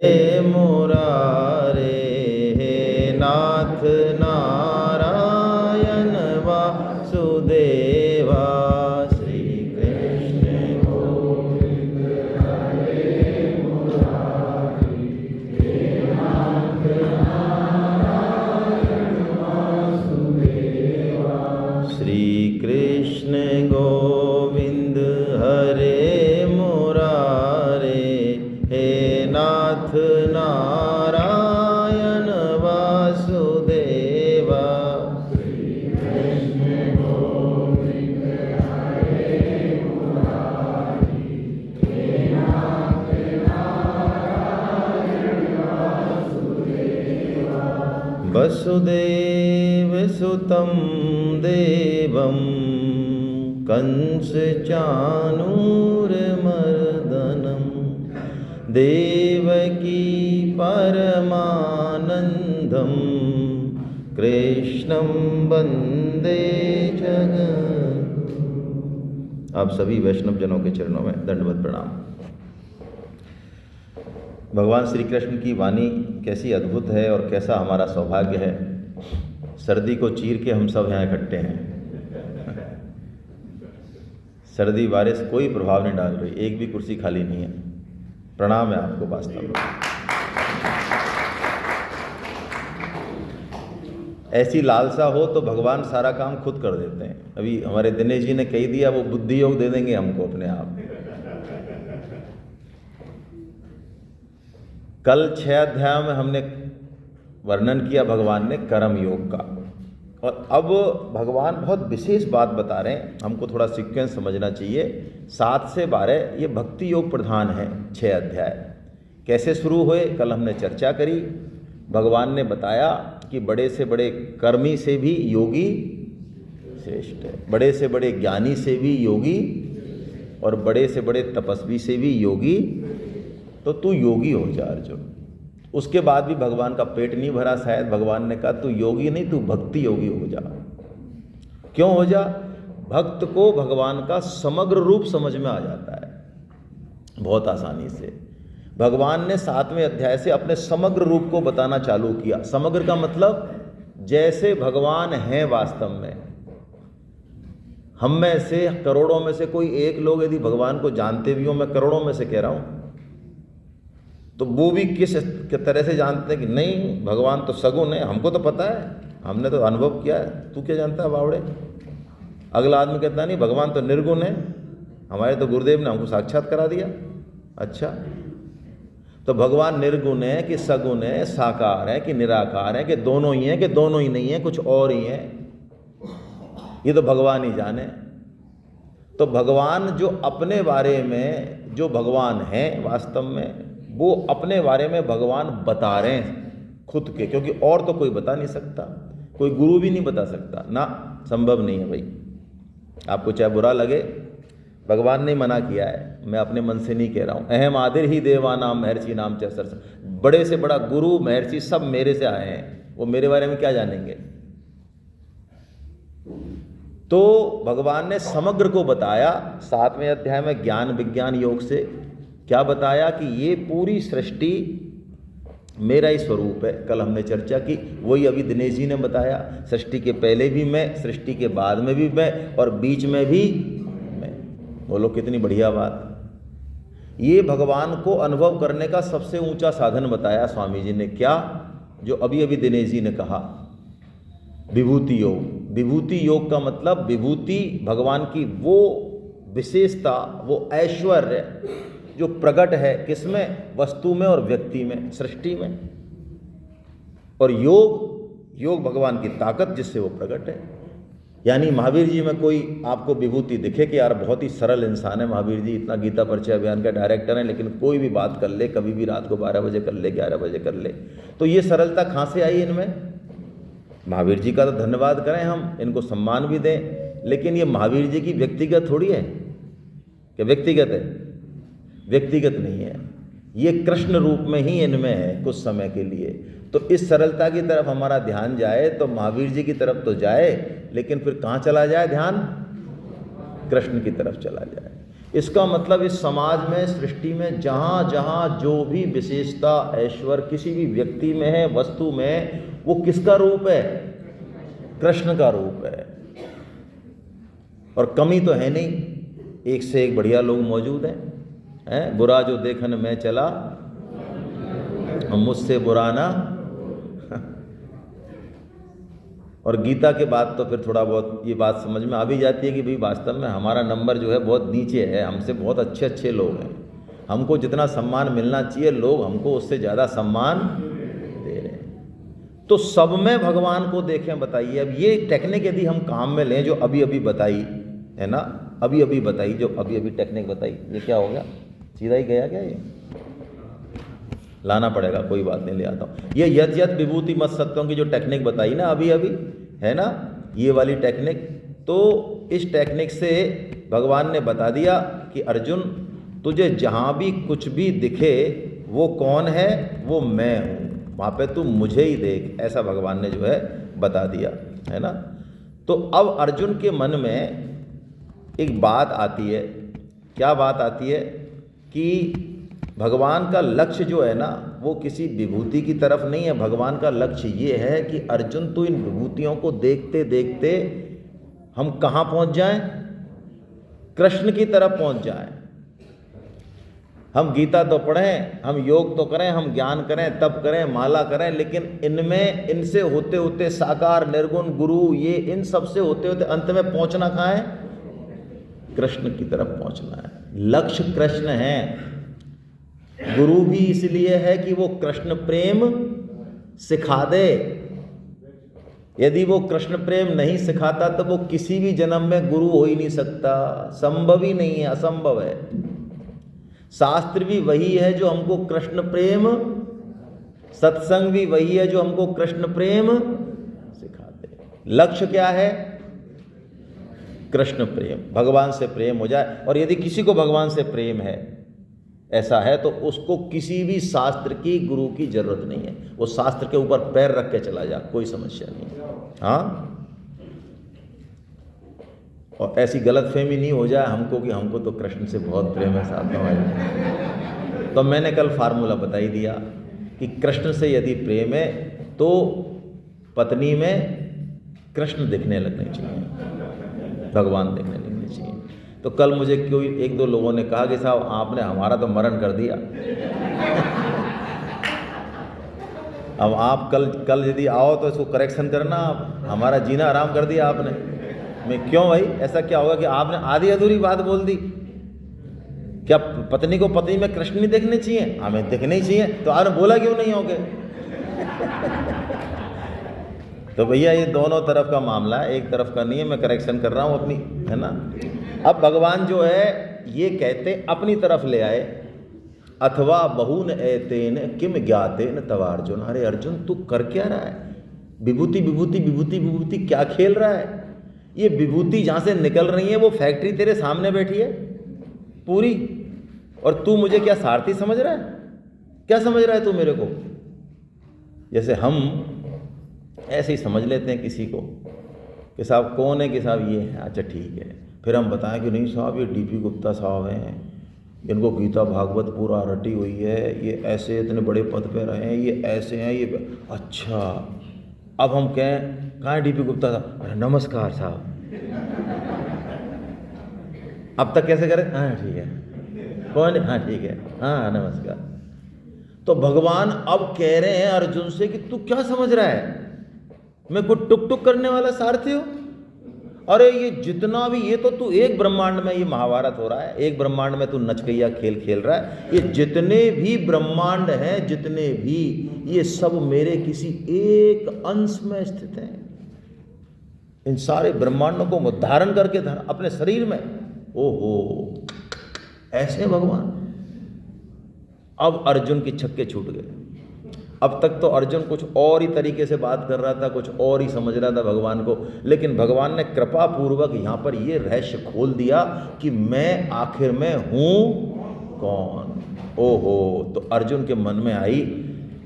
हे मुरारे, हे नाथ नारायण वासुदेवा। श्री कृष्ण गोविंद हरे मुरारी, हे नाथ नारायण वासुदेवा। श्री कृष्ण गोविंद हरे मुरारे, हे नाथ नारायण वासुदेवा। श्री कृष्ण गोविंद हरे मुरारी, हे नाथ नारायण वासुदेवा। वसुदेव सुतं देवं कंस चाणूरमर्दनं, देवकी परमानंदं, कृष्णं वंदे जगद्गुरुम्। आप सभी वैष्णव जनों के चरणों में दंडवत प्रणाम। भगवान श्री कृष्ण की वाणी कैसी अद्भुत है और कैसा हमारा सौभाग्य है। सर्दी को चीर के हम सब यहाँ इकट्ठे हैं। सर्दी बारिश कोई प्रभाव नहीं डाल रही, एक भी कुर्सी खाली नहीं है। प्रणाम है आपको वास्तव में। ऐसी लालसा हो तो भगवान सारा काम खुद कर देते हैं। अभी हमारे दिनेश जी ने कह दिया, वो बुद्धि योग दे देंगे हमको अपने आप। कल 6 अध्याय में हमने वर्णन किया भगवान ने कर्म योग का, और अब भगवान बहुत विशेष बात बता रहे हैं। हमको थोड़ा सीक्वेंस समझना चाहिए। 7 से 12 ये भक्ति योग प्रधान है। 6 अध्याय कैसे शुरू हुए कल हमने चर्चा करी। भगवान ने बताया कि बड़े से बड़े कर्मी से भी योगी श्रेष्ठ है, बड़े से बड़े ज्ञानी से भी योगी, और बड़े से बड़े तपस्वी से भी योगी। तो तू योगी हो जा अर्जुन। उसके बाद भी भगवान का पेट नहीं भरा। शायद भगवान ने कहा तू योगी नहीं, तू भक्ति योगी हो जा। क्यों हो जा? भक्त को भगवान का समग्र रूप समझ में आ जाता है बहुत आसानी से। भगवान ने 7वें अध्याय से अपने समग्र रूप को बताना चालू किया। समग्र का मतलब जैसे भगवान हैं वास्तव में। हम में से करोड़ों में से कोई एक लोग यदि भगवान को जानते भी हो, मैं करोड़ों में से कह रहा हूं, तो वो भी किस तरह से जानते हैं कि नहीं भगवान तो सगुण है। हमको तो पता है, हमने तो अनुभव किया है। तू क्या जानता है बावड़े? अगला आदमी कहता नहीं भगवान तो निर्गुण है, हमारे तो गुरुदेव ने हमको साक्षात करा दिया। अच्छा, तो भगवान निर्गुण है कि सगुण है, साकार है कि निराकार है, कि दोनों ही हैं कि दोनों ही नहीं है, कुछ और ही है, ये तो भगवान ही जाने। तो भगवान जो अपने बारे में, जो भगवान हैं वास्तव में, वो अपने बारे में भगवान बता रहे हैं खुद के, क्योंकि और तो कोई बता नहीं सकता, कोई गुरु भी नहीं बता सकता ना, संभव नहीं है भाई। आपको चाहे बुरा लगे, भगवान ने मना किया है, मैं अपने मन से नहीं कह रहा हूँ। अहम आदिर ही देवानाम महर्षि नाम च सरस। बड़े से बड़ा गुरु महर्षि सब मेरे से आए हैं, वो मेरे बारे में क्या जानेंगे। तो भगवान ने समग्र को बताया 7वें अध्याय में ज्ञान विज्ञान योग से। क्या बताया कि ये पूरी सृष्टि मेरा ही स्वरूप है। कल हमने चर्चा की, वही अभी दिनेश जी ने बताया। सृष्टि के पहले भी मैं, सृष्टि के बाद में भी मैं, और बीच में भी मैं। बोलो कितनी बढ़िया बात। ये भगवान को अनुभव करने का सबसे ऊंचा साधन बताया स्वामी जी ने। क्या? जो अभी अभी दिनेश जी ने कहा, विभूति योग। विभूति योग का मतलब विभूति भगवान की वो विशेषता, वो ऐश्वर्य जो प्रकट है किसमें? वस्तु में और व्यक्ति में, सृष्टि में। और योग भगवान की ताकत जिससे वो प्रकट है। यानी महावीर जी में कोई आपको विभूति दिखे कि यार बहुत ही सरल इंसान है महावीर जी, इतना गीता परिचय अभियान का डायरेक्टर है, लेकिन कोई भी बात कर ले, कभी भी रात को 12 बजे कर ले, 11 बजे कर ले, तो ये सरलता कहाँ से आई इनमें? महावीर जी का तो धन्यवाद करें हम, इनको सम्मान भी दें, लेकिन ये महावीर जी की व्यक्तिगत थोड़ी है कि व्यक्तिगत है, व्यक्तिगत नहीं है। ये कृष्ण रूप में ही इनमें है कुछ समय के लिए। तो इस सरलता की तरफ हमारा ध्यान जाए तो महावीर जी की तरफ तो जाए, लेकिन फिर कहाँ चला जाए ध्यान? कृष्ण की तरफ चला जाए। इसका मतलब इस समाज में, सृष्टि में जहाँ जहाँ जो भी विशेषता, ऐश्वर्य किसी भी व्यक्ति में है, वस्तु में है, वो किसका रूप है? कृष्ण का रूप है। और कमी तो है नहीं, एक से एक बढ़िया लोग मौजूद हैं। बुरा जो देखन में चला, मुझसे बुरा ना। और गीता के बाद तो फिर थोड़ा बहुत ये बात समझ में आ भी जाती है कि भाई वास्तव में हमारा नंबर जो है बहुत नीचे है, हमसे बहुत अच्छे अच्छे लोग हैं। हमको जितना सम्मान मिलना चाहिए, लोग हमको उससे ज़्यादा सम्मान दे रहे हैं। तो सब में भगवान को देखें। बताइए, अब ये टेक्निक यदि हम काम में लें जो अभी अभी बताई है ना, अभी अभी बताई, जो अभी अभी टेक्निक बताई, ये क्या हो गया? सीधा ही गया क्या? ये लाना पड़ेगा, कोई बात नहीं, ले आता हूँ। ये यद यद विभूति मत सत्यों की जो टेक्निक बताई ना अभी अभी, है ना, ये वाली टेक्निक, तो इस टेक्निक से भगवान ने बता दिया कि अर्जुन, तुझे जहाँ भी कुछ भी दिखे वो कौन है? वो मैं हूँ, वहाँ पे तू मुझे ही देख। ऐसा भगवान ने जो है बता दिया, है ना। तो अब अर्जुन के मन में एक बात आती है। क्या बात आती है? कि भगवान का लक्ष्य जो है ना, वो किसी विभूति की तरफ नहीं है। भगवान का लक्ष्य ये है कि अर्जुन, तू इन विभूतियों को देखते देखते हम कहाँ पहुँच जाएं? कृष्ण की तरफ पहुँच जाएं। हम गीता तो पढ़ें, हम योग तो करें, हम ज्ञान करें, तप करें, माला करें, लेकिन इनमें, इनसे होते होते साकार, निर्गुण, गुरु, ये इन सब से होते होते अंत में पहुँचना कहाँ है? कृष्ण की तरफ पहुँचना है। लक्ष्य कृष्ण है। गुरु भी इसलिए है कि वो कृष्ण प्रेम सिखा दे। यदि वो कृष्ण प्रेम नहीं सिखाता तो वो किसी भी जन्म में गुरु हो ही नहीं सकता, संभव ही नहीं है, असंभव है। शास्त्र भी वही है जो हमको कृष्ण प्रेम, सत्संग भी वही है जो हमको कृष्ण प्रेम सिखा दे। लक्ष्य क्या है? कृष्ण प्रेम, भगवान से प्रेम हो जाए। और यदि किसी को भगवान से प्रेम है, ऐसा है, तो उसको किसी भी शास्त्र की, गुरु की जरूरत नहीं है। वो शास्त्र के ऊपर पैर रख के चला जा, कोई समस्या नहीं। हाँ, और ऐसी गलतफहमी नहीं हो जाए हमको कि हमको तो कृष्ण से बहुत प्रेम है, साथ में। तो मैंने कल फार्मूला बता ही दिया कि कृष्ण से यदि प्रेम है तो पत्नी में कृष्ण दिखने लगने चाहिए, भगवान दिखने लगने चाहिए। तो कल मुझे कोई एक दो लोगों ने कहा कि साहब आपने हमारा तो मरण कर दिया। अब आप कल यदि आओ तो इसको करेक्शन करना, आप हमारा जीना आराम कर दिया आपने। मैं क्यों भाई, ऐसा क्या होगा कि आपने आधी अधूरी बात बोल दी? क्या पत्नी को पत्नी में कृष्ण नहीं देखने चाहिए? हमें देखने ही चाहिए, तो आपने बोला क्यों नहीं होगे? तो भैया ये दोनों तरफ का मामला है, एक तरफ का नहीं है। मैं करेक्शन कर रहा हूँ अपनी, है ना। अब भगवान जो है ये कहते अपनी तरफ ले आए, अथवा बहुन एतेन किम ज्ञातेन तव अर्जुन। अरे अर्जुन, तू कर क्या रहा है? विभूति विभूति विभूति विभूति क्या खेल रहा है? ये विभूति जहाँ से निकल रही है वो फैक्ट्री तेरे सामने बैठी है पूरी, और तू मुझे क्या सारथी समझ रहा है? क्या समझ रहा है तू मेरे को? जैसे हम ऐसे ही समझ लेते हैं किसी को कि साहब कौन है, कि साहब ये है, अच्छा ठीक है। फिर हम बताएं कि नहीं साहब ये डीपी गुप्ता साहब हैं, इनको गीता भागवत पूरा रटी हुई है, ये ऐसे इतने बड़े पद पे रहे हैं, ये ऐसे हैं, ये अच्छा। अब हम कहें कहाँ है डीपी गुप्ता साहब? अरे नमस्कार साहब। अब तक कैसे करें? हाँ ठीक है, कौन? हाँ ठीक है, हाँ नमस्कार। तो भगवान अब कह रहे हैं अर्जुन से कि तू क्या समझ रहा है, मैं कुछ टुक टुक करने वाला सारथी हूँ? अरे ये जितना भी, ये तो तू एक ब्रह्मांड में, ये महाभारत हो रहा है, एक ब्रह्मांड में तू नचकैया खेल खेल रहा है। ये जितने भी ब्रह्मांड हैं, जितने भी, ये सब मेरे किसी एक अंश में स्थित हैं। इन सारे ब्रह्मांडों को मैं धारण करके अपने शरीर में। ओहो, ऐसे भगवान। अब अर्जुन के छक्के छूट गए। अब तक तो अर्जुन कुछ और ही तरीके से बात कर रहा था, कुछ और ही समझ रहा था भगवान को, लेकिन भगवान ने कृपा पूर्वक यहाँ पर ये रहस्य खोल दिया कि मैं आखिर में हूँ कौन। ओहो, तो अर्जुन के मन में आई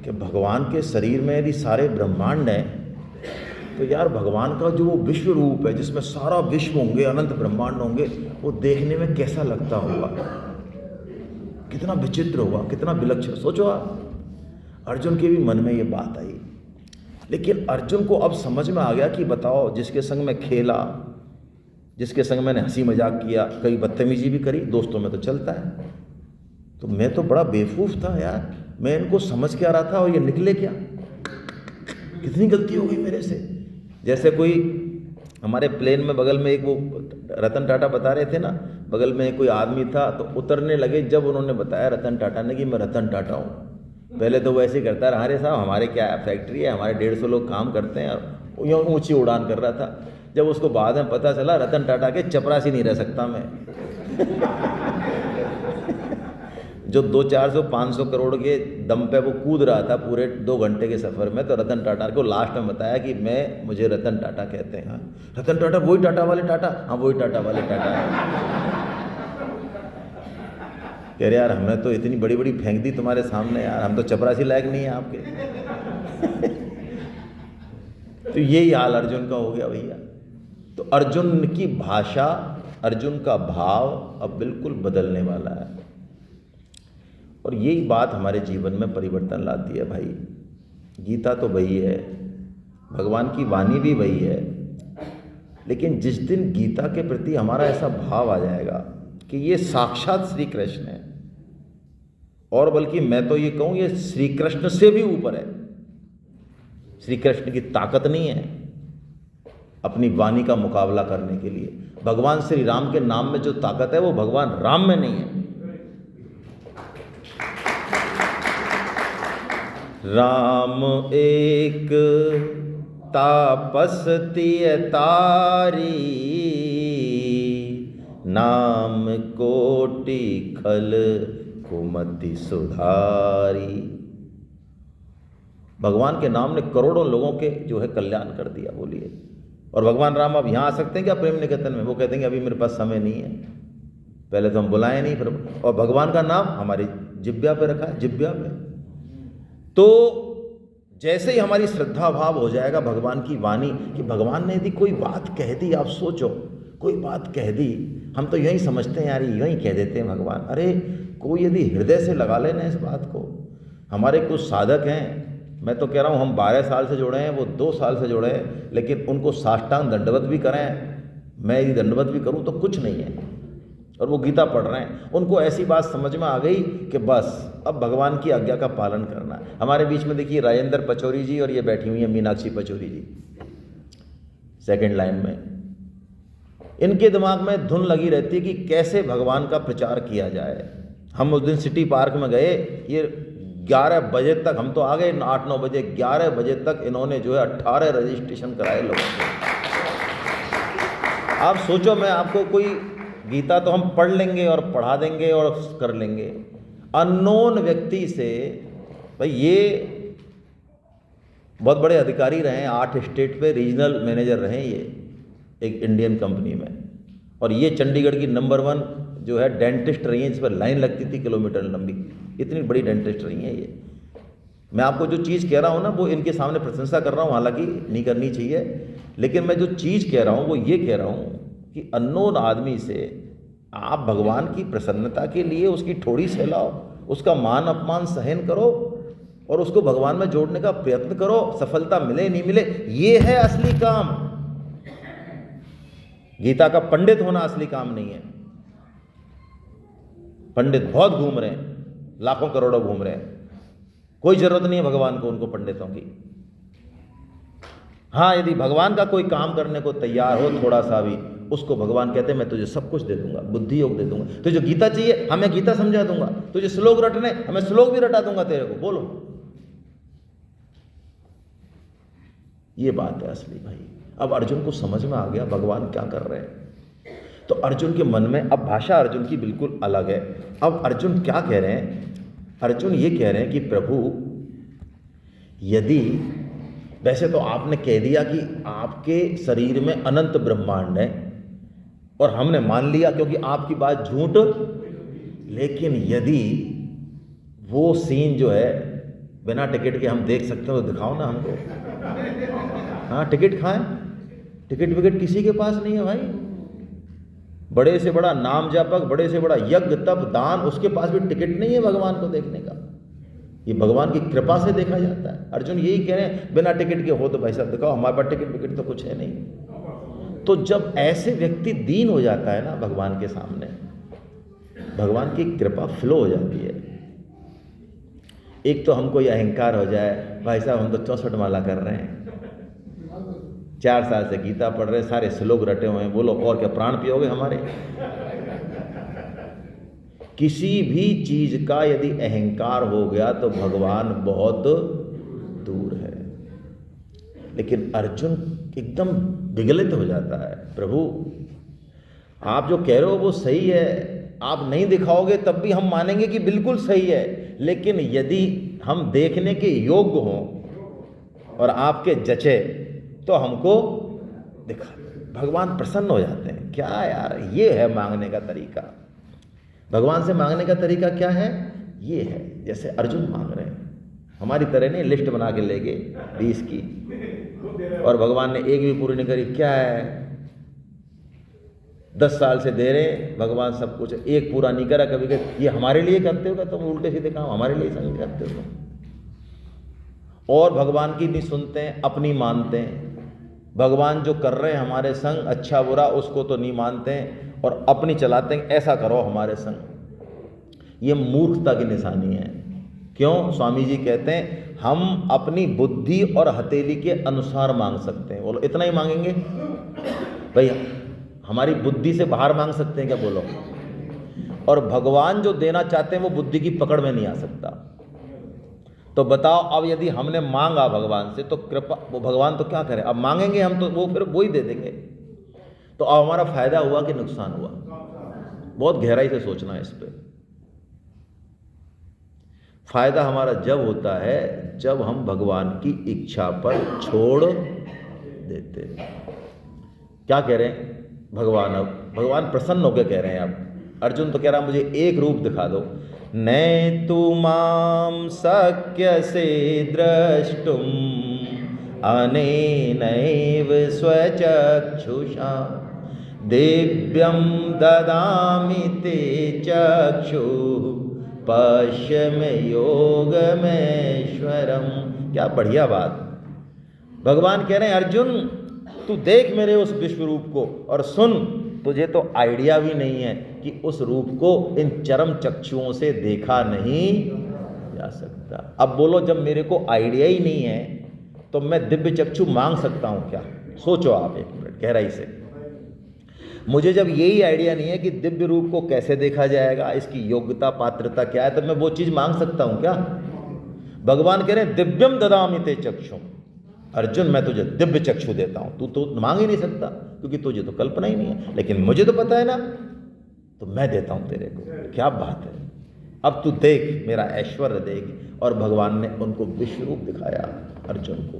कि भगवान के शरीर में यदि सारे ब्रह्मांड हैं तो यार भगवान का जो वो विश्व रूप है जिसमें सारा विश्व होंगे, अनंत ब्रह्मांड होंगे, वो देखने में कैसा लगता होगा, कितना विचित्र होगा, कितना विलक्षण। सोचो आप, अर्जुन के भी मन में ये बात आई, लेकिन अर्जुन को अब समझ में आ गया कि बताओ, जिसके संग में खेला, जिसके संग मैंने हंसी मजाक किया, कई बदतमीजी भी करी, दोस्तों में तो चलता है, तो मैं तो बड़ा बेवकूफ़ था यार, मैं इनको समझ के आ रहा था और ये निकले क्या, कितनी गलती हो गई मेरे से। जैसे कोई हमारे प्लेन में बगल में एक वो रतन टाटा बता रहे थे ना, बगल में कोई आदमी था, तो उतरने लगे, जब उन्होंने बताया रतन टाटा ने कि मैं रतन टाटा हूँ, पहले तो वो ऐसे ही करता रहा, अरे साहब हमारे क्या फैक्ट्री है, हमारे 150 लोग काम करते हैं, और यूँ ऊँची उड़ान कर रहा था। जब उसको बाद में पता चला रतन टाटा के चपरासी नहीं रह सकता मैं जो 200-400-500 करोड़ के दम पे वो कूद रहा था पूरे 2 घंटे के सफ़र में, तो रतन टाटा को लास्ट में बताया कि मुझे रतन टाटा कहते हैं। रतन टाटा वही टाटा वाले टाटा, हाँ वही टाटा वाले टाटा है। कह रहे यार हमने तो इतनी बड़ी बड़ी फेंक दी तुम्हारे सामने यार, हम तो चपरासी लायक नहीं है आपके तो यही हाल अर्जुन का हो गया भैया। तो अर्जुन की भाषा, अर्जुन का भाव अब बिल्कुल बदलने वाला है, और यही बात हमारे जीवन में परिवर्तन लाती है भाई। गीता तो वही है, भगवान की वाणी भी वही है, लेकिन जिस दिन गीता के प्रति हमारा ऐसा भाव आ जाएगा कि ये साक्षात श्री कृष्ण है, और बल्कि मैं तो ये कहूँ ये श्री कृष्ण से भी ऊपर है। श्री कृष्ण की ताकत नहीं है अपनी वाणी का मुकाबला करने के लिए, भगवान श्री राम के नाम में जो ताकत है वो भगवान राम में नहीं है। राम एक तापस्ती तारी, नाम कोटि खल कुमति सुधारी। भगवान के नाम ने करोड़ों लोगों के जो है कल्याण कर दिया, बोलिए। और भगवान राम अब यहाँ आ सकते हैं क्या प्रेम निकेतन में? वो कहते हैं कि अभी मेरे पास समय नहीं है, पहले तो हम बुलाए नहीं, फिर और भगवान का नाम हमारी जिब्या पे रखा है, जिब्या पे। तो जैसे ही हमारी श्रद्धा भाव हो जाएगा भगवान की वाणी, कि भगवान ने यदि कोई बात कह दी, आप सोचो कोई बात कह दी, हम तो यही समझते हैं यार यही कह देते हैं भगवान, अरे कोई यदि हृदय से लगा लेना इस बात को। हमारे कुछ साधक हैं, मैं तो कह रहा हूँ हम 12 साल से जुड़े हैं, वो 2 साल से जुड़े हैं, लेकिन उनको साष्टांग दंडवत भी करें, मैं यदि दंडवत भी करूँ तो कुछ नहीं है, और वो गीता पढ़ रहे हैं। उनको ऐसी बात समझ में आ गई कि बस अब भगवान की आज्ञा का पालन करना है। हमारे बीच में देखिए राजेंद्र पचौरी जी, और ये बैठी हुई है मीनाक्षी पचौरी जी सेकंड लाइन में। इनके दिमाग में धुन लगी रहती है कि कैसे भगवान का प्रचार किया जाए। हम उस दिन सिटी पार्क में गए, ये 11 बजे तक, हम तो आ गए 8-9 बजे, 11 बजे तक इन्होंने जो है 18 रजिस्ट्रेशन कराए लोगों को। आप सोचो, मैं आपको कोई गीता तो हम पढ़ लेंगे और पढ़ा देंगे और कर लेंगे, अननोन व्यक्ति से, भाई ये बहुत बड़े अधिकारी रहे हैं, 8 स्टेट पे रीजनल मैनेजर रहे हैं ये एक इंडियन कंपनी में, और ये चंडीगढ़ की नंबर 1 जो है डेंटिस्ट रही हैं, इस पर लाइन लगती थी किलोमीटर लंबी, इतनी बड़ी डेंटिस्ट रही हैं ये। मैं आपको जो चीज़ कह रहा हूँ ना, वो इनके सामने प्रशंसा कर रहा हूँ, हालांकि नहीं करनी चाहिए, लेकिन मैं जो चीज़ कह रहा हूँ वो ये कह रहा हूँ कि अननोन आदमी से आप भगवान की प्रसन्नता के लिए उसकी ठोड़ी सहलाओ, उसका मान अपमान सहन करो, और उसको भगवान में जोड़ने का प्रयत्न करो, सफलता मिले नहीं मिले, ये है असली काम। गीता का पंडित होना असली काम नहीं है। पंडित बहुत घूम रहे हैं, लाखों करोड़ों घूम रहे हैं, कोई जरूरत नहीं है भगवान को उनको पंडितों की। हाँ, यदि भगवान का कोई काम करने को तैयार हो थोड़ा सा भी, उसको भगवान कहते हैं मैं तुझे सब कुछ दे दूंगा, बुद्धि योग दे दूंगा, तुझे गीता चाहिए हमें गीता समझा दूंगा, तुझे श्लोक रटने हमें श्लोक भी रटा दूंगा तेरे को, बोलो। ये बात है असली भाई। अब अर्जुन को समझ में आ गया भगवान क्या कर रहे हैं, तो अर्जुन के मन में अब भाषा अर्जुन की बिल्कुल अलग है। अब अर्जुन क्या कह रहे हैं? अर्जुन ये कह रहे हैं कि प्रभु, यदि, वैसे तो आपने कह दिया कि आपके शरीर में अनंत ब्रह्मांड है, और हमने मान लिया क्योंकि आपकी बात झूठ, लेकिन यदि वो सीन जो है बिना टिकट के हम देख सकते हो तो दिखाओ ना हमको। हाँ, टिकट खाएं, टिकट विकट किसी के पास नहीं है भाई। बड़े से बड़ा नाम जापक, बड़े से बड़ा यज्ञ तप दान, उसके पास भी टिकट नहीं है भगवान को देखने का। ये भगवान की कृपा से देखा जाता है। अर्जुन यही कह रहे हैं, बिना टिकट के हो तो भाई साहब दिखाओ, हमारे पास टिकट विकट तो कुछ है नहीं। तो जब ऐसे व्यक्ति दीन हो जाता है ना भगवान के सामने, भगवान की कृपा फ्लो हो जाती है। एक तो हमको ये अहंकार हो जाए, भाई साहब हम तो 64 माला कर रहे हैं, 4 साल से गीता पढ़ रहे हैं, सारे श्लोक रटे हुए हैं, बोलो और क्या प्राण पियोगे हमारे। किसी भी चीज का यदि अहंकार हो गया तो भगवान बहुत दूर है। लेकिन अर्जुन एकदम विगलित हो जाता है, प्रभु आप जो कह रहे हो वो सही है, आप नहीं दिखाओगे तब भी हम मानेंगे कि बिल्कुल सही है, लेकिन यदि हम देखने के योग्य हों और आपके जचे तो हमको दिखा। भगवान प्रसन्न हो जाते हैं। क्या यार, ये है मांगने का तरीका। भगवान से मांगने का तरीका क्या है? ये है जैसे अर्जुन मांग रहे हैं, हमारी तरह नहीं लिस्ट बना के ले गए 20 की, और भगवान ने एक भी पूरी नहीं करी। क्या है, 10 साल से दे रहे, भगवान सब कुछ, एक पूरा नहीं करा। कभी कभी ये हमारे लिए करते हो क्या तुम? उल्टे सीधे काम हमारे लिए संग करते हो। और भगवान की नहीं सुनते हैं, अपनी मानते हैं। भगवान जो कर रहे हैं हमारे संग अच्छा बुरा उसको तो नहीं मानते हैं और अपनी चलाते हैं, ऐसा करो हमारे संग। ये मूर्खता की निशानी है। क्यों? स्वामी जी कहते हैं हम अपनी बुद्धि और हथेली के अनुसार मांग सकते हैं। बोलो इतना ही मांगेंगे भाई, हमारी बुद्धि से बाहर मांग सकते हैं क्या? बोलो। और भगवान जो देना चाहते हैं वो बुद्धि की पकड़ में नहीं आ सकता। तो बताओ, अब यदि हमने मांगा भगवान से तो कृपा, वो भगवान तो क्या करें? अब मांगेंगे हम तो वो फिर वो ही दे देंगे। तो अब हमारा फायदा हुआ कि नुकसान हुआ? बहुत गहराई से सोचना है इस पे। फायदा हमारा जब होता है जब हम भगवान की इच्छा पर छोड़ देते। क्या कह रहे हैं भगवान? अब भगवान प्रसन्न होकर कह रहे हैं, अब अर्जुन तो कह रहा मुझे एक रूप दिखा दो। नैतु मां शक्यसे द्रष्टुम अनेनैव स्वचक्षुषा दिव्यं ददामि ते चक्षुः पश्य मे योगमेश्वरम। क्या बढ़िया बात। भगवान कह रहे हैं अर्जुन तू देख मेरे उस विश्व रूप को, और सुन, तुझे तो आइडिया भी नहीं है कि उस रूप को इन चरम चक्षुओं से देखा नहीं जा सकता। अब बोलो, जब मेरे को आइडिया ही नहीं है तो मैं दिव्य चक्षु मांग सकता हूं क्या? सोचो आप एक मिनट गहराई से। मुझे जब यही आइडिया नहीं है कि दिव्य रूप को कैसे देखा जाएगा, इसकी योग्यता पात्रता क्या है, तब मैं वो चीज मांग सकता हूं क्या? भगवान कह रहे हैं दिव्यम ददामि ते चक्षुम। अर्जुन मैं तुझे दिव्य चक्षु देता हूं, तू तो मांग ही नहीं सकता क्योंकि तुझे तो कल्पना ही नहीं है, लेकिन मुझे तो पता है ना, तो मैं देता हूं तेरे को। क्या बात है। अब तू देख मेरा ऐश्वर्य देख। और भगवान ने उनको विश्व रूप दिखाया अर्जुन को।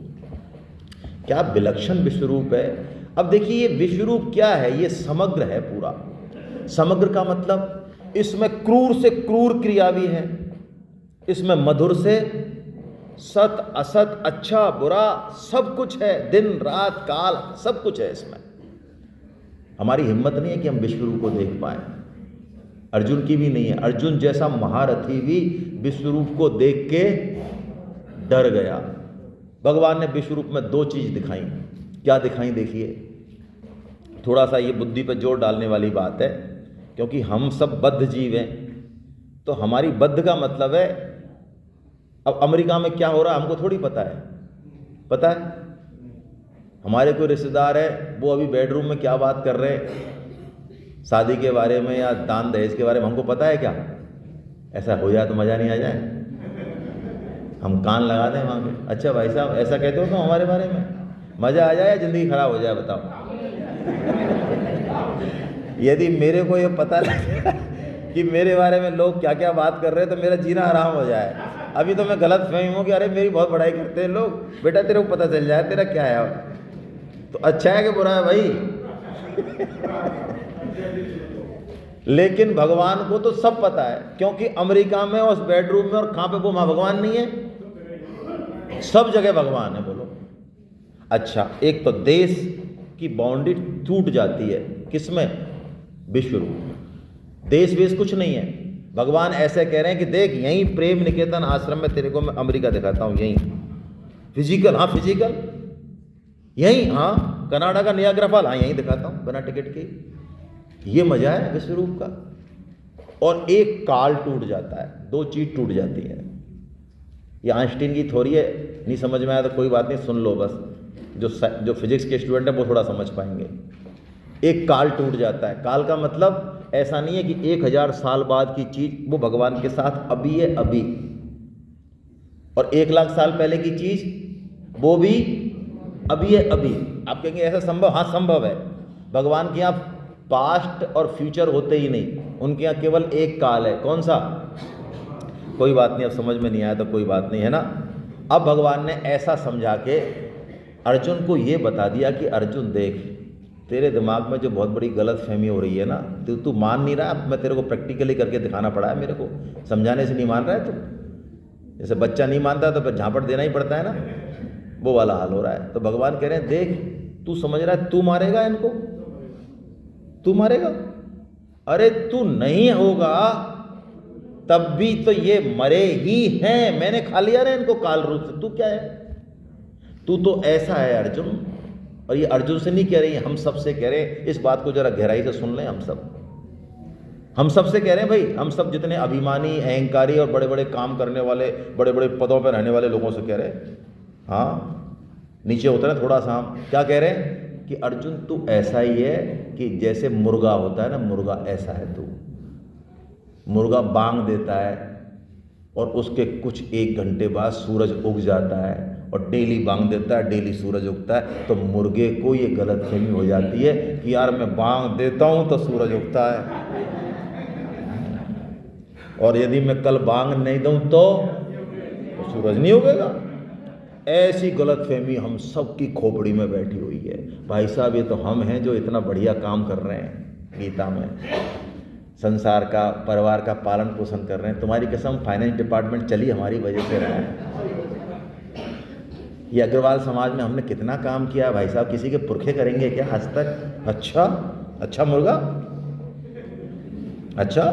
क्या विलक्षण विश्व रूप है। अब देखिए ये विश्व रूप क्या है? ये समग्र है पूरा। समग्र का मतलब इसमें क्रूर से क्रूर क्रिया भी है, इसमें मधुर से सत असत अच्छा बुरा सब कुछ है, दिन रात काल सब कुछ है इसमें। हमारी हिम्मत नहीं है कि हम विश्व रूप को देख पाए, अर्जुन की भी नहीं है। अर्जुन जैसा महारथी भी विश्व रूप को देख के डर गया। भगवान ने विश्व रूप में 2 चीज दिखाई। क्या दिखाई? देखिए, थोड़ा सा ये बुद्धि पर जोर डालने वाली बात है, क्योंकि हम सब बद्ध जीव हैं। तो हमारी बद्ध का मतलब है, अब अमेरिका में क्या हो रहा है हमको थोड़ी पता है। पता है? हमारे कोई रिश्तेदार है, वो अभी बेडरूम में क्या बात कर रहे हैं शादी के बारे में या दान दहेज के बारे में, हमको पता है क्या? ऐसा हो जाए तो मज़ा नहीं आ जाए? हम कान लगा दें वहाँ पे। अच्छा भाई साहब ऐसा कहते हो तो हमारे बारे में मज़ा आ जाए या ज़िंदगी खराब हो जाए? बताओ। यदि मेरे को ये पता लगे कि मेरे बारे में लोग क्या क्या बात कर रहे हैं तो मेरा जीना आराम हो जाए। अभी तो मैं गलत फहमी हूँ कि अरे मेरी बहुत बड़ाई करते हैं लोग। बेटा तेरे को पता चल जाए तेरा क्या है, तो अच्छा है कि बुरा है भाई? लेकिन भगवान को तो सब पता है, क्योंकि अमेरिका में उस बेडरूम में और कहाँ पे वो माँ भगवान नहीं है? सब जगह भगवान है, बोलो। अच्छा, एक तो देश की बाउंड्री टूट जाती है, किसमें? विश्व रूप। देश वेश कुछ नहीं है। भगवान ऐसे कह रहे हैं कि देख, यहीं प्रेम निकेतन आश्रम में तेरे को मैं अमेरिका दिखाता हूं, यहीं फिजिकल, हाँ फिजिकल, यहीं, हाँ कनाडा का नियाग्रा फॉल, हाँ यहीं दिखाता हूं बिना टिकट के। ये मजा है विश्व रूप का। और एक काल टूट जाता है, दो चीज टूट जाती है। ये आइंस्टीन की थ्योरी है, नहीं समझ में आया तो कोई बात नहीं, सुन लो बस। जो फिजिक्स के स्टूडेंट है वो थोड़ा समझ पाएंगे। एक काल टूट जाता है। काल का मतलब ऐसा नहीं है कि 1000 साल बाद की चीज वो भगवान के साथ अभी है अभी, और 1 लाख साल पहले की चीज वो भी अभी है अभी। आप कहेंगे ऐसा संभव? हाँ संभव है। भगवान के यहाँ पास्ट और फ्यूचर होते ही नहीं, उनके यहाँ केवल एक काल है। कौन सा? कोई बात नहीं, अब समझ में नहीं आया तो कोई बात नहीं, है ना। अब भगवान ने ऐसा समझा के अर्जुन को ये बता दिया कि अर्जुन देख, तेरे दिमाग में जो बहुत बड़ी गलत फहमी हो रही है ना, तू मान नहीं रहा। मैं तेरे को प्रैक्टिकली करके दिखाना पड़ा है, मेरे को समझाने से नहीं मान रहा है तू। जैसे बच्चा नहीं मानता तो फिर झापट देना ही पड़ता है ना, वो वाला हाल हो रहा है। तो भगवान कह रहे हैं देख, तू समझ रहा है तू मारेगा इनको, तू मारेगा? अरे तू नहीं होगा तब भी तो ये मरे ही हैं, मैंने खा लिया ना इनको काल रूप से। तू क्या है? तू तो ऐसा है अर्जुन। और ये अर्जुन से नहीं कह रही, हम सब से कह रहे हैं। इस बात को जरा गहराई से सुन लें। हम सब से कह रहे हैं भाई, हम सब जितने अभिमानी, अहंकारी और बड़े बड़े काम करने वाले, बड़े बड़े पदों पर रहने वाले लोगों से कह रहे हैं। हाँ, नीचे उतरे थोड़ा सा। हम क्या कह रहे हैं कि अर्जुन तू ऐसा ही है कि जैसे मुर्गा होता है ना, मुर्गा ऐसा है तू। मुर्गा बांग देता है और उसके कुछ 1 घंटे बाद सूरज उग जाता है, और डेली बांग देता है, डेली सूरज उगता है। तो मुर्गे को ये गलतफहमी हो जाती है कि यार मैं बांग देता हूं तो सूरज उगता है, और यदि मैं कल बांग नहीं दूं तो सूरज नहीं उगेगा। ऐसी गलतफहमी हम सब की खोपड़ी में बैठी हुई है। भाई साहब, ये तो हम हैं जो इतना बढ़िया काम कर रहे हैं गीता में, संसार का, परिवार का पालन पोषण कर रहे हैं। तुम्हारी कसम, फाइनेंस डिपार्टमेंट चली हमारी वजह से रहा है। ये अग्रवाल समाज में हमने कितना काम किया भाई साहब, किसी के पुरखे करेंगे क्या आज तक? अच्छा मुर्गा, अच्छा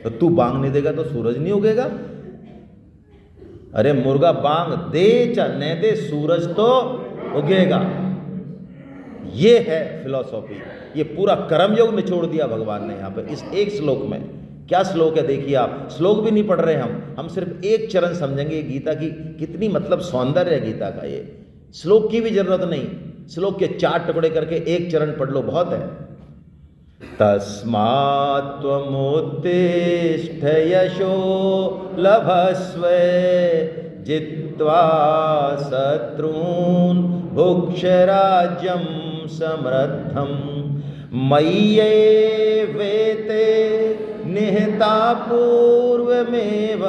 तो तू बांग नहीं देगा तो सूरज नहीं उगेगा? अरे मुर्गा बांग दे चाहे न दे, सूरज तो उगेगा। ये है फिलॉसॉफी। ये पूरा कर्मयोग निचोड़ दिया भगवान ने यहाँ पे इस एक श्लोक में। क्या श्लोक है देखिए आप, श्लोक भी नहीं पढ़ रहे हम सिर्फ एक चरण समझेंगे गीता की कितनी मतलब सौंदर्य है गीता का। ये श्लोक की भी जरूरत नहीं, श्लोक के 4 टुकड़े करके एक चरण पढ़ लो, बहुत है। तस्मात् त्वमुत्तिष्ठ यशो लभस्व जित्वा शत्रून् भुक्ष राज्यं समृद्धं मय्येवेते निहता पूर्वमेव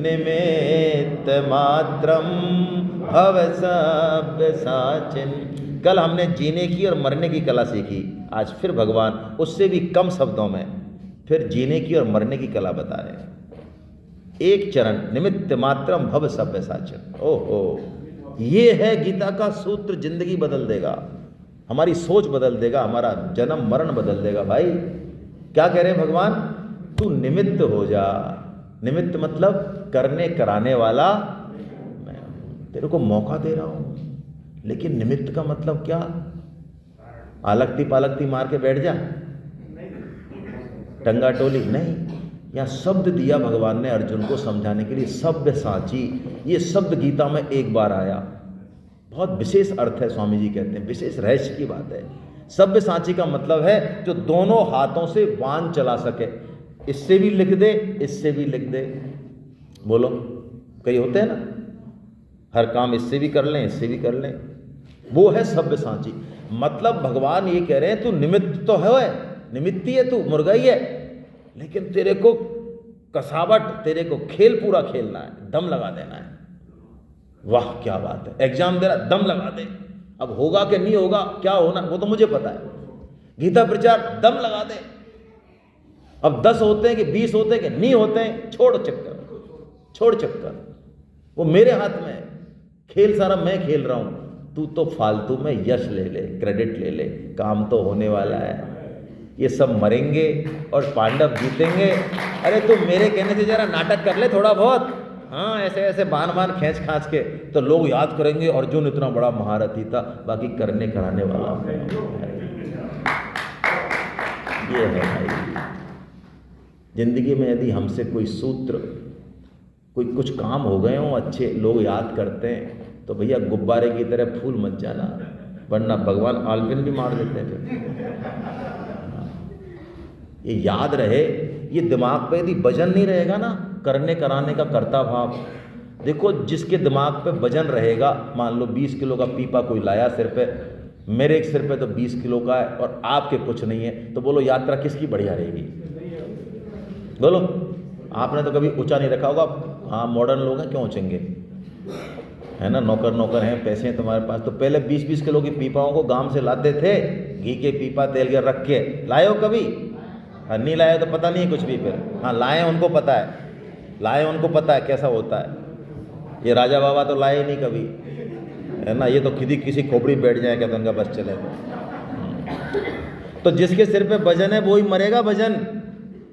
निमित्त मात्रं भव सव्यसाचिन्। कल हमने जीने की और मरने की कला सीखी, आज फिर भगवान उससे भी कम शब्दों में फिर जीने की और मरने की कला बता रहे हैं। एक चरण, निमित्त मात्रम भव सव्यसाचिन्। ओहो, ये है गीता का सूत्र। जिंदगी बदल देगा, हमारी सोच बदल देगा, हमारा जन्म मरण बदल देगा। भाई क्या कह रहे हैं भगवान? तू निमित्त हो जा। निमित्त मतलब करने कराने वाला मैं तेरे को मौका दे रहा हूं, लेकिन निमित्त का मतलब क्या? आलकती पालकती मार के बैठ जा, टंगा टोली नहीं। यहाँ शब्द दिया भगवान ने अर्जुन को समझाने के लिए, सव्यसाची। ये शब्द गीता में एक बार आया, बहुत विशेष अर्थ है। स्वामी जी कहते हैं विशेष रहस्य की बात है। सव्यसाची का मतलब है जो दोनों हाथों से वान चला सके, इससे भी लिख दे, इससे भी लिख दे। बोलो, कई होते हैं ना, हर काम इससे भी कर लें, इससे भी कर लें, वो है सव्यसाची। मतलब भगवान ये कह रहे हैं तू निमित्त तो है, निमित्ती है, तू मुर्गा ही है, लेकिन तेरे को कसावट, तेरे को खेल पूरा खेलना है, दम लगा देना है। वाह क्या बात है, एग्जाम दे रहा, दम लगा दे। अब होगा कि नहीं होगा, क्या होना वो तो मुझे पता है। गीता प्रचार, दम लगा दे। अब 10 होते हैं कि 20 होते हैं कि नहीं होते हैं, छोड़ चक्कर, छोड़ चक्कर। वो मेरे हाथ में है, खेल सारा मैं खेल रहा हूँ, तू तो फालतू में यश ले ले, क्रेडिट ले ले, काम तो होने वाला है। ये सब मरेंगे और पांडव जीतेंगे। अरे तू मेरे कहने से जरा नाटक कर ले थोड़ा बहुत, हाँ ऐसे ऐसे बान बान खींच खांच के, तो लोग याद करेंगे अर्जुन इतना बड़ा महारथी था, बाकी करने कराने वाला ये है भाई। जिंदगी में यदि हमसे कोई सूत्र, कोई कुछ काम हो गए हों अच्छे, लोग याद करते हैं, तो भैया गुब्बारे की तरह फूल मत जाना, वरना भगवान आलपिन भी मार देते हैं फिर। ये याद रहे, ये दिमाग पे यदि वजन नहीं रहेगा ना, करने कराने का कर्ता भाव, देखो जिसके दिमाग पे वजन रहेगा, मान लो 20 किलो का पीपा कोई लाया सिर पे, मेरे एक सिर पे तो 20 किलो का है और आपके कुछ नहीं है, तो बोलो यात्रा किसकी बढ़िया रहेगी? बोलो, आपने तो कभी ऊंचा नहीं रखा होगा। हाँ मॉडर्न लोग हैं, क्यों ऊंचेंगे, है ना, नौकर हैं, पैसे हैं तुम्हारे पास, तो पहले 20-20 किलो की पीपाओं को गांव से लाते थे, घी के पीपा तेल के रख के। लाए हो कभी? हाँ नहीं लाए तो पता नहीं है कुछ भी फिर। हाँ लाए उनको पता है, लाए उनको पता है कैसा होता है। ये राजा बाबा तो लाए ही नहीं कभी, है ना, ये तो खुद ही किसी खोपड़ी बैठ जाए कहते उनका बस चले। तो जिसके सिर पे वजन है वो ही मरेगा वजन।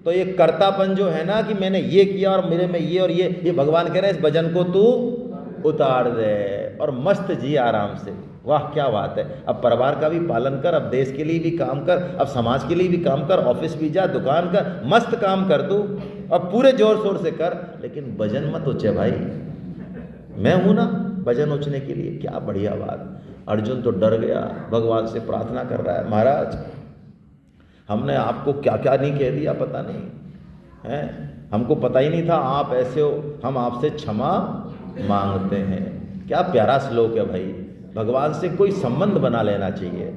तो ये कर्तापन जो है ना कि मैंने ये किया और मेरे में ये और ये भगवान कह रहे हैं इस वजन को तू उतार दे और मस्त जी आराम से। वाह क्या बात है। अब परिवार का भी पालन कर, अब देश के लिए भी काम कर, अब समाज के लिए भी काम कर, ऑफिस भी जा, दुकान कर, मस्त काम कर तू, अब पूरे जोर शोर से कर, लेकिन वजन मत उचे भाई। मैं हूं ना वजन उचने के लिए। क्या बढ़िया बात। अर्जुन तो डर गया, भगवान से प्रार्थना कर रहा है, महाराज हमने आपको क्या क्या नहीं कह दिया पता नहीं है, हमको पता ही नहीं था आप ऐसे हो, हम आपसे क्षमा मांगते हैं। क्या प्यारा श्लोक है भाई। भगवान से कोई संबंध बना लेना चाहिए।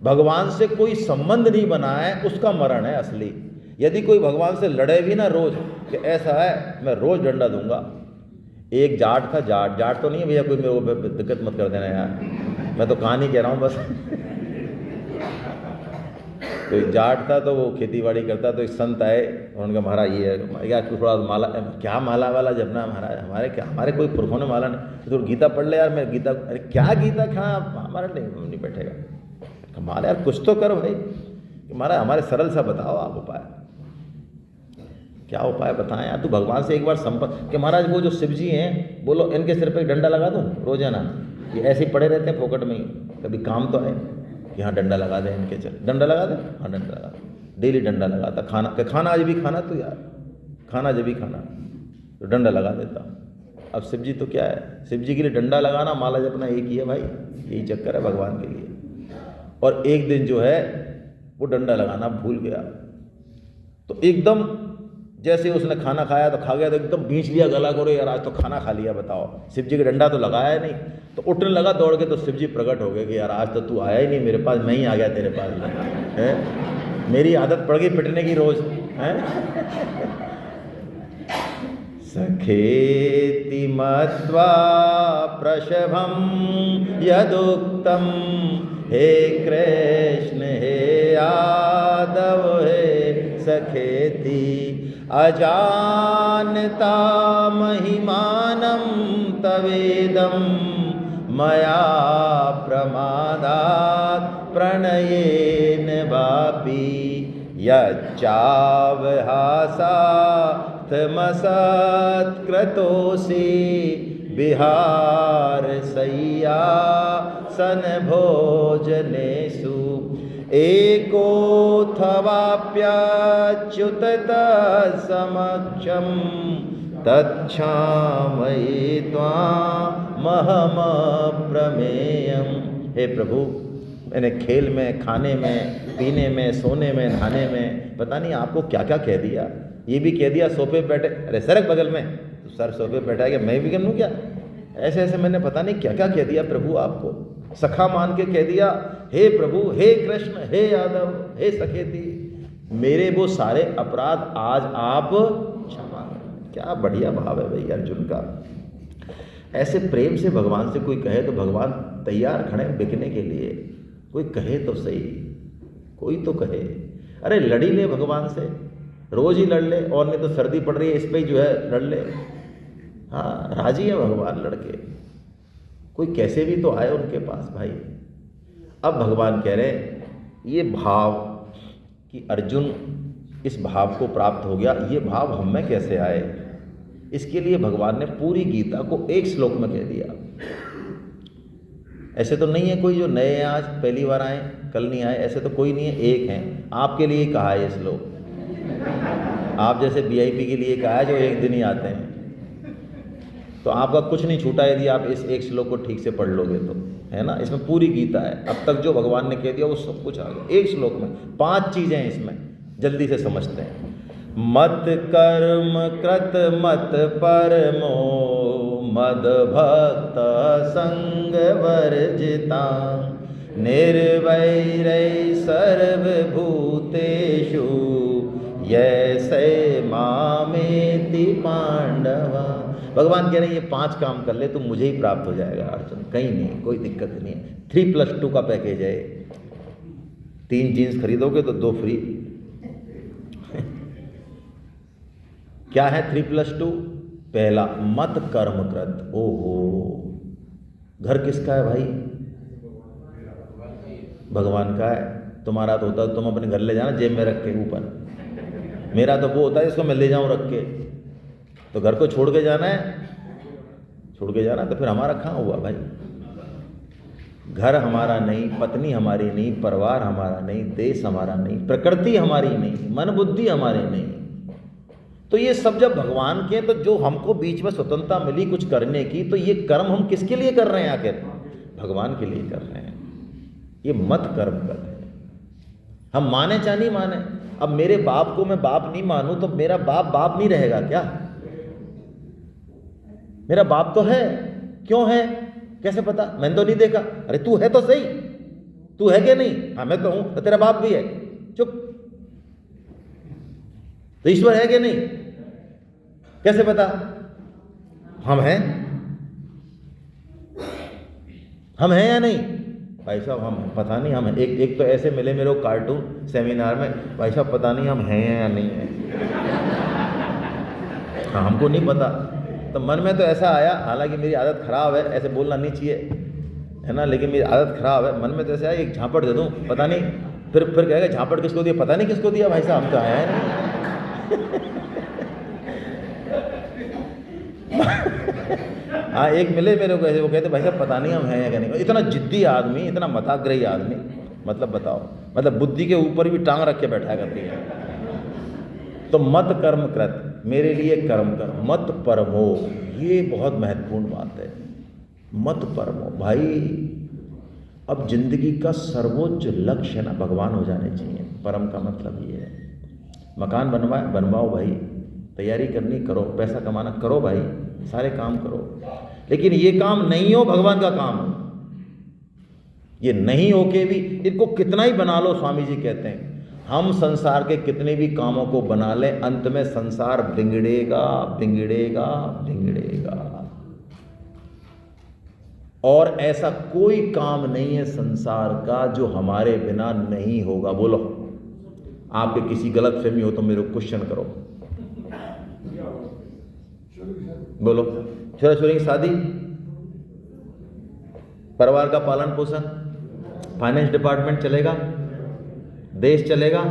भगवान से कोई संबंध नहीं बना है उसका मरण है असली। यदि कोई भगवान से लड़े भी ना रोज कि ऐसा है मैं रोज डंडा दूंगा। एक जाट था, जाट तो नहीं है भैया, कोई मेरे को दिक्कत मत कर देना यार, मैं तो कहानी कह रहा हूँ बस। तो एक जाट था, तो वो खेती बाड़ी करता, तो एक संत आए और उनका महाराज ये है क्या थोड़ा माला, क्या माला वाला जपना महाराज, हमारे कोई पुरखों ने माला नहीं, तो गीता पढ़ ले यार। मैं गीता, अरे क्या गीता खा, हमारा नहीं बैठेगा, कमाल यार कुछ तो करो भाई। महाराज हमारे सरल सा बताओ आप उपाय, क्या उपाय बताएं यार। तू भगवान से एक बार संपर्क कि महाराज वो जो शिव जी हैं, बोलो इनके सिर पे एक डंडा लगा दूं रोजाना, ये ऐसे ही पड़े रहते हैं फोकट में ही, कभी काम तो है। यहाँ डंडा लगा दे इनके, चल डंडा लगा दे, हाँ डंडा लगा, डेली डंडा लगाता। खाना आज भी खाना, तो यार खाना जब भी खाना तो डंडा लगा देता। अब शिव जी तो क्या है, शिव जी के लिए डंडा लगाना, माला जपना एक ही है भाई, यही चक्कर है भगवान के लिए। और एक दिन जो है वो डंडा लगाना भूल गया, तो एकदम जैसे उसने खाना खाया तो खा गया, तो एकदम बींच लिया गला को, यार आज तो खाना खा लिया, बताओ शिव जी का डंडा तो लगाया नहीं। तो उठने लगा दौड़ के, तो शिव जी प्रकट हो गए कि यार आज तो तू आया ही नहीं मेरे पास, मैं ही आ गया तेरे पास है, मेरी आदत पड़ गई पिटने की रोज है। सखेति मत्वा प्रशभं यदुक्तम, हे कृष्ण हे यादव हे सखेति, अजानता महिमानं तवेदं, मया प्रमादात् प्रणयेन वापि, यच्चावहासात्मसत्कृतोऽसि, विहार शय्यासन भोजनेषु, एकोऽथवाप्यच्युत तत्समक्षं, तच्छामये त्वामहमप्रमेयम्। हे प्रभु मैंने खेल में, खाने में, पीने में, सोने में, नहाने में पता नहीं आपको क्या क्या कह दिया। ये भी कह दिया सोफे पे बैठे, अरे सर बगल में, तो सर सोफे पे बैठा है मैं भी कर लूँ क्या, ऐसे ऐसे मैंने पता नहीं क्या क्या कह दिया प्रभु आपको। सखा मान के कह दिया, हे प्रभु, हे कृष्ण, हे यादव, हे सखेती, मेरे वो सारे अपराध आज आप क्षमा करें। क्या बढ़िया भाव है भाई अर्जुन का। ऐसे प्रेम से भगवान से कोई कहे तो भगवान तैयार खड़े बिकने के लिए। कोई कहे तो सही, कोई तो कहे। अरे लड़ी ले भगवान से, रोज ही लड़ ले, और नहीं तो सर्दी पड़ रही है इस पे ही जो है लड़ ले। हाँ, राजी है भगवान लड़के, कोई कैसे भी तो आए उनके पास भाई। अब भगवान कह रहे ये भाव कि अर्जुन इस भाव को प्राप्त हो गया, ये भाव हम में कैसे आए, इसके लिए भगवान ने पूरी गीता को एक श्लोक में कह दिया। ऐसे तो नहीं है कोई जो नए हैं, आज पहली बार आए, कल नहीं आए, ऐसे तो कोई नहीं है, एक हैं। आपके लिए कहा है ये श्लोक, आप जैसे वीआईपी के लिए कहा है जो एक दिन ही आते हैं। तो आपका कुछ नहीं छूटा यदि आप इस एक श्लोक को ठीक से पढ़ लोगे तो, है ना। इसमें पूरी गीता है, अब तक जो भगवान ने कह दिया वो सब कुछ आ गया एक श्लोक में। 5 चीज़ें हैं इसमें, जल्दी से समझते हैं। मत कर्म कृत मत परमो मद भक्त संग वर्जिता निर्वैरै सर्वभूतेषु यैसे मामेति पांडवा। भगवान कह रहे हैं ये 5 काम कर ले, तुम मुझे ही प्राप्त हो जाएगा अर्जुन, कहीं नहीं, कोई दिक्कत नहीं है। 3+2 का पैकेज है, 3 जीन्स खरीदोगे तो 2 फ्री। क्या है 3+2? पहला, मत कर्म कृत। ओहो, घर किसका है भाई? भगवान का है। तुम्हारा तो होता तुम अपने घर ले जाना जेब में रख के ऊपर, मेरा तो वो होता है इसको मैं ले जाऊं रख के। तो घर को छोड़ के जाना है, छोड़ के जाना तो फिर हमारा कहाँ हुआ भाई? घर हमारा नहीं, पत्नी हमारी नहीं, परिवार हमारा नहीं, देश हमारा नहीं, प्रकृति हमारी नहीं, मन बुद्धि हमारे नहीं। तो ये सब जब भगवान के, तो जो हमको बीच में स्वतंत्रता मिली कुछ करने की, तो ये कर्म हम किसके लिए कर रहे हैं आखिर? भगवान के लिए कर रहे हैं। ये मत कर्म कर रहे हैं, हम माने चाहे नहीं माने। अब मेरे बाप को मैं बाप नहीं मानूं तो मेरा बाप बाप नहीं रहेगा क्या? मेरा बाप तो है, क्यों है कैसे पता? मैंने तो नहीं देखा। अरे तू है तो सही, तू है क्या नहीं? हाँ मैं तो हूं, तो तेरा बाप भी है। चुप। तो ईश्वर है क्या नहीं? कैसे पता? हम हैं, हम हैं या नहीं? भाई साहब हम पता नहीं, हम एक तो ऐसे मिले मेरे को कार्टून सेमिनार में, भाई साहब पता नहीं हम हैं या नहीं हैं। हाँ हमको नहीं पता। तो मन में तो ऐसा आया, हालांकि मेरी आदत खराब है, ऐसे बोलना नहीं चाहिए है ना, लेकिन मेरी आदत खराब है। मन में तो ऐसा आया एक झापड़ दे दूं, पता नहीं, फिर कहेगा झापड़ किसको दिया? पता नहीं किसको दिया भाई साहब, हम तो आया है नहीं। हाँ एक मिले मेरे को ऐसे, वो कहते भाई साहब पता नहीं हम हैं या नहीं। इतना जिद्दी आदमी, इतना मताग्रही आदमी, मतलब बताओ, मतलब बुद्धि के ऊपर भी टांग रख के बैठा करती है। तो मत कर्म कृत, मेरे लिए कर्म कर, मत परमो, ये बहुत महत्वपूर्ण बात है। मत परमो भाई, अब जिंदगी का सर्वोच्च लक्ष्य है ना भगवान हो जाने चाहिए। परम का मतलब ये है। मकान बनवाओ भाई, तैयारी करनी करो, पैसा कमाना करो भाई, सारे काम करो, लेकिन ये काम नहीं हो भगवान का काम हो। ये नहीं हो के भी इनको कितना ही बना लो, स्वामी जी कहते हैं हम संसार के कितने भी कामों को बना लें, अंत में संसार बिगड़ेगा बिगड़ेगा बिगड़ेगा। और ऐसा कोई काम नहीं है संसार का जो हमारे बिना नहीं होगा। बोलो, आपके किसी गलत फहमी हो तो मेरे को क्वेश्चन करो। बोलो, छोरा छोरी की शादी, परिवार का पालन पोषण, फाइनेंस डिपार्टमेंट चलेगा, देश चलेगा।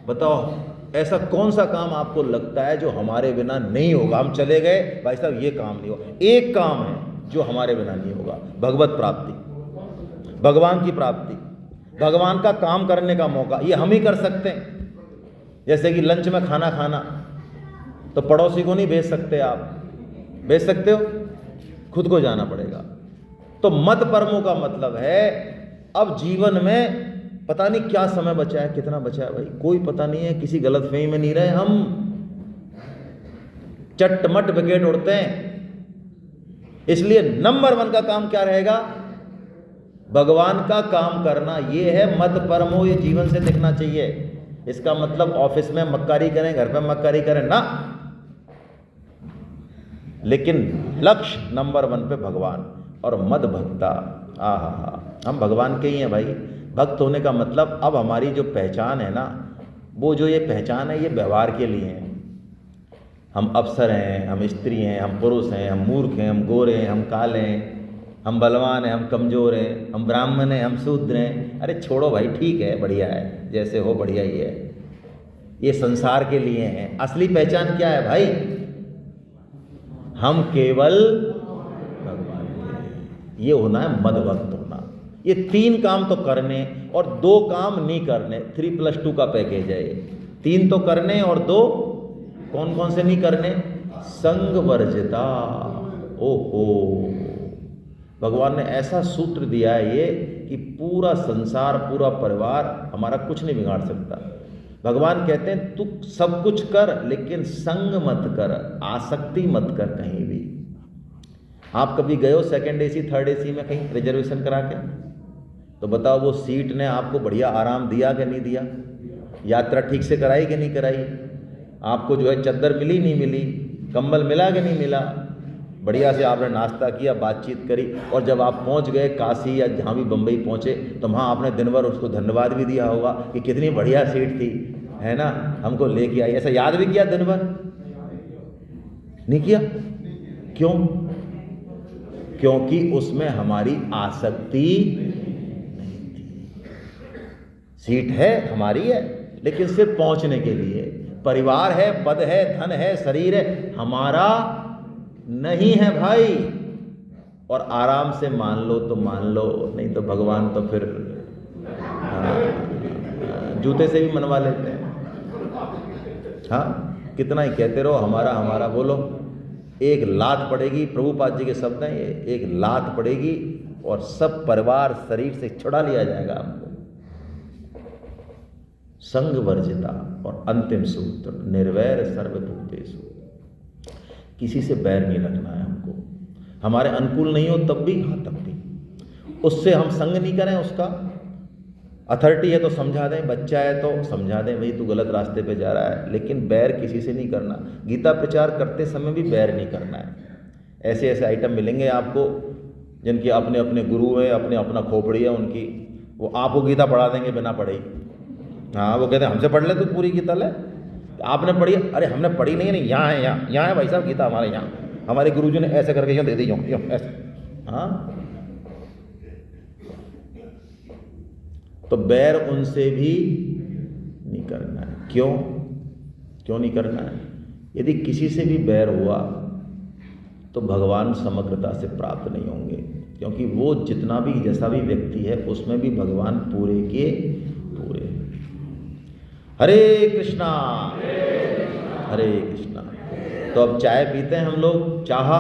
बताओ ऐसा कौन सा काम आपको लगता है जो हमारे बिना नहीं होगा? हम चले गए भाई साहब ये काम नहीं होगा। एक काम है जो हमारे बिना नहीं होगा, भगवत प्राप्ति, भगवान की प्राप्ति, भगवान का काम करने का मौका। ये हम ही कर सकते हैं। जैसे कि लंच में खाना खाना, तो पड़ोसी को नहीं भेज सकते आप, भेज सकते हो? खुद को जाना पड़ेगा। तो मत परमो का मतलब है अब जीवन में पता नहीं क्या समय बचा है, कितना बचा है भाई, कोई पता नहीं है, किसी गलतफहमी में नहीं रहे हम, चटमट विकेट उड़ते हैं। इसलिए नंबर 1 का काम क्या रहेगा? भगवान का काम करना। ये है मत परमो, ये जीवन से दिखना चाहिए। इसका मतलब ऑफिस में मक्कारी करें, घर पे मक्कारी करें ना, लेकिन लक्ष्य नंबर 1 पे भगवान। और मद भक्ता, आहा, हम भगवान के ही हैं भाई। भक्त होने का मतलब अब हमारी जो पहचान है ना, वो जो ये पहचान है ये व्यवहार के लिए है। हम अफसर हैं, हम स्त्री हैं, हम पुरुष हैं, हम मूर्ख हैं, हम गोरे हैं, हम काले हैं, हम बलवान हैं, हम कमज़ोर हैं, हम ब्राह्मण हैं, हम शूद्र हैं। अरे छोड़ो भाई, ठीक है, बढ़िया है, जैसे हो बढ़िया ही है। ये संसार के लिए है। असली पहचान क्या है भाई? हम केवल भगवान के, ये होना है मदभक्त होना। ये 3 काम तो करने और 2 काम नहीं करने, 3+2 का पैकेज है ये। 3 तो करने और 2 कौन कौन से नहीं करने? संग वर्जिता। ओहो, भगवान ने ऐसा सूत्र दिया है ये कि पूरा संसार, पूरा परिवार हमारा कुछ नहीं बिगाड़ सकता। भगवान कहते हैं तू सब कुछ कर, लेकिन संग मत कर, आसक्ति मत कर कहीं भी। आप कभी गए हो सेकंड एसी, थर्ड एसी में कहीं रिजर्वेशन करा के? तो बताओ वो सीट ने आपको बढ़िया आराम दिया कि नहीं दिया? यात्रा ठीक से कराई कि नहीं कराई? आपको जो है चद्दर मिली नहीं मिली? कंबल मिला कि नहीं मिला? बढ़िया से आपने नाश्ता किया, बातचीत करी, और जब आप पहुंच गए काशी या जहाँ भी बम्बई पहुंचे तो वहाँ आपने दिन भर उसको धन्यवाद भी दिया होगा कि कितनी बढ़िया सीट थी, है ना, हमको लेके आई। ऐसा याद भी किया दिन भर? नहीं किया। क्यों? क्योंकि उसमें हमारी आसक्ति नहीं थी। सीट है, हमारी है, लेकिन सिर्फ पहुंचने के लिए। परिवार है, पद है, धन है, शरीर है, हमारा नहीं है भाई। और आराम से मान लो तो मान लो, नहीं तो भगवान तो फिर जूते से भी मनवा लेते हैं। हाँ, कितना ही कहते रहो हमारा हमारा, बोलो एक लात पड़ेगी, प्रभुपाद जी के शब्द हैं ये, एक लात पड़ेगी और सब परिवार शरीर से छुड़ा लिया जाएगा आपको। संग वर्जिता। और अंतिम सूत्र, निर्वैर सर्वभूतेषु। किसी से बैर नहीं रखना है हमको। हमारे अनुकूल नहीं हो तब भी, हाँ तब भी, उससे हम संग नहीं करें। उसका अथॉरिटी है तो समझा दें, बच्चा है तो समझा दें भाई तू गलत रास्ते पे जा रहा है, लेकिन बैर किसी से नहीं करना। गीता प्रचार करते समय भी बैर नहीं करना है। ऐसे ऐसे आइटम मिलेंगे आपको जिनके अपने अपने गुरु हैं, अपने अपना खोपड़ी है उनकी, वो आपको गीता पढ़ा देंगे बिना पढ़े। हाँ, वो कहते हैं हमसे पढ़ ले तू पूरी गीता ले, आपने पढ़ी? अरे हमने पढ़ी नहीं है, नहीं यहाँ है, यहाँ है भाई साहब गीता हमारे यहाँ, हमारे गुरुजी ने ऐसे करके यूँ दे दी, यूँ ऐसे। हाँ, तो बैर उनसे भी नहीं करना है। क्यों नहीं करना है? यदि किसी से भी बैर हुआ तो भगवान समग्रता से प्राप्त नहीं होंगे, क्योंकि वो जितना भी जैसा भी व्यक्ति है उसमें भी भगवान पूरे के पूरे। हरे कृष्णा हरे कृष्णा। तो अब चाय पीते हैं हम लोग, चाहा